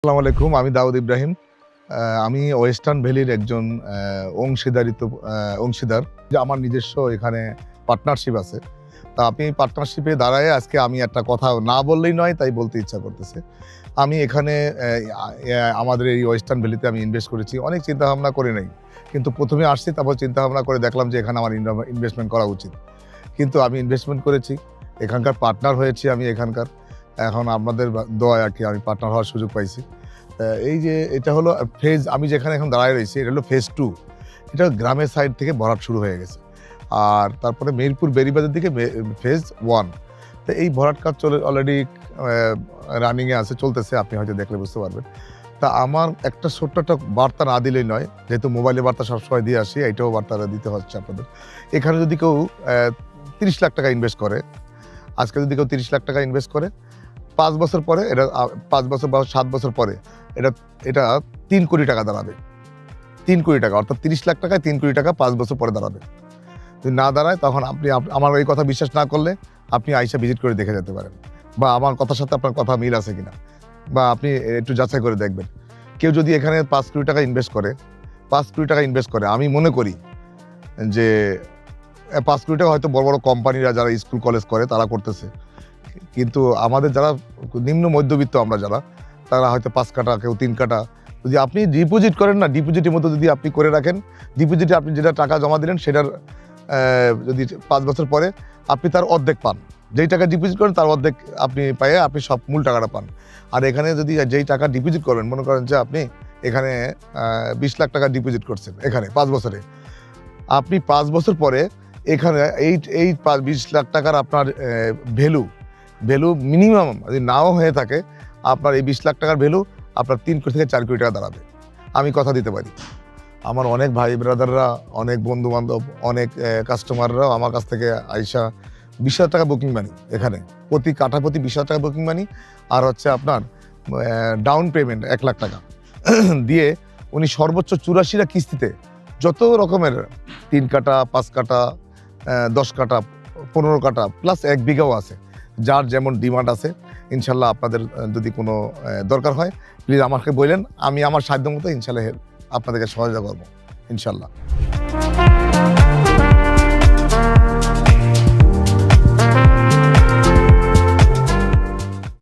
আসসালামু আলাইকুম। আমি দাউদ ইব্রাহিম। আমি ওয়েস্টার্ন ভ্যালির একজন অংশীদার। যে আমার নিজস্ব এখানে পার্টনারশিপ আছে। তা আমি পার্টনারশিপে দাঁড়ায়ে আজকে আমি একটা কথা না বললেই নয়, তাই বলতে ইচ্ছা করতেছে। আমি এখানে আমাদের এই ওয়েস্টার্ন ভ্যালিতে আমি ইনভেস্ট করেছি। অনেক চিন্তাভাবনা করে নাই। কিন্তু ১ম এ আসছি, তারপর চিন্তাভাবনা করে দেখলাম যে এখানে আমার ইনভেস্টমেন্ট করা উচিত। কিন্তু আমি ইনভেস্টমেন্ট করেছি। এখানকার পার্টনার হয়েছি আমি এখানকার। এখন আপনাদের দোয়ায় আরকি আমি পার্টনার হওয়ার সুযোগ পাইছি। এই যে এটা হলো ফেজ, আমি যেখানে এখন দাঁড়ায় রয়েছি এটা হলো ফেজ 2। এটা গ্রামের সাইড থেকে ভরাট শুরু হয়ে গেছে। আর তারপরে মিরপুর বেড়িবাঁধের দিকে ফেজ 1। তো এই ভরাট কাজ অলরেডি রানিংয়ে আছে, চলতেছে। আপনি হয়তো দেখলে বুঝতে পারবেন। তা আমার একটা ছোট্ট একটা বার্তা না দিলেই নয়, যেহেতু মোবাইলে বার্তা সবসময় দিয়ে আসি, এইটাও বার্তাটা দিতে হচ্ছে আপনাদের। এখানে যদি কেউ ৩০ লাখ টাকা ইনভেস্ট করে, আজকে যদি কেউ ৩০ লাখ টাকা ইনভেস্ট করে, ৫ বছর পরে এটা ৫ বছর বা ৭ বছর পরে এটা ৩ কোটি টাকা দাঁড়াবে। ৩ কোটি টাকা, অর্থাৎ ৩০ লাখ টাকায় ৩ কোটি টাকা ৫ বছর পরে দাঁড়াবে। যদি না দাঁড়ায়, তখন আপনি আমার এই কথা বিশ্বাস না করলে আপনি আইসা ভিজিট করে দেখে যেতে পারেন, বা আমার কথার সাথে আপনার কথা মিল আছে কিনা, বা আপনি একটু যাচাই করে দেখবেন। কেউ যদি এখানে ৫ কোটি টাকা ইনভেস্ট করে, ৫ কোটি টাকা ইনভেস্ট করে, আমি মনে করি যে ৫ কোটি টাকা হয়তো বড় বড় কোম্পানিরা যারা স্কুল কলেজ করে তারা করতেছে। কিন্তু আমাদের যারা নিম্ন মধ্যবিত্ত আমরা যারা, তারা হয়তো ৫ কাঠা, কেউ ৩ কাঠা। যদি আপনি ডিপোজিট করেন না, ডিপোজিটের মতো যদি আপনি করে রাখেন, ডিপোজিটে আপনি যেটা টাকা জমা দিলেন সেটার যদি ৫ বছর পরে আপনি তার অর্ধেক পান। যেই টাকা ডিপোজিট করেন তার অর্ধেক আপনি পাইয়ে আপনি সব মূল টাকাটা পান। আর এখানে যদি যেই টাকা ডিপোজিট করবেন, মনে করেন যে আপনি এখানে ২০ লাখ টাকা ডিপোজিট করছেন এখানে ৫ বছরে, আপনি ৫ বছর পরে এখানে এই ২০ লাখ টাকার আপনার ভ্যালু মিনিমাম যদি নাও হয়ে থাকে, আপনার এই ২০ লাখ টাকার ভ্যালু আপনার ৩ কোটি থেকে ৪ কোটি টাকা দাঁড়াবে। আমি কথা দিতে পারি। আমার অনেক ভাই ব্রাদাররা, অনেক বন্ধু-বান্ধব, অনেক কাস্টমাররাও আমার কাছ থেকে আইসা ২০,০০০ টাকা বুকিং মানি, এখানে প্রতি কাঠা প্রতি ২০,০০০ টাকা বুকিং মানি, আর হচ্ছে আপনার ডাউন পেমেন্ট ১ লাখ টাকা দিয়ে উনি সর্বোচ্চ ৮৪টা কিস্তিতে যত রকমের ৩ কাঠা, ৫ কাঠা, ১০ কাঠা, ১৫ কাঠা প্লাস ১ বিঘাও আছে, যার যেমন ডিমান্ড আছে। ইনশাল্লাহ আপনাদের যদি কোনো দরকার হয়, প্লিজ আমাকে বললেন, আমি আমার সাধ্য মতো ইনশাল্লাহ আপনাদেরকে সহযোগিতা করবো ইনশাল্লাহ।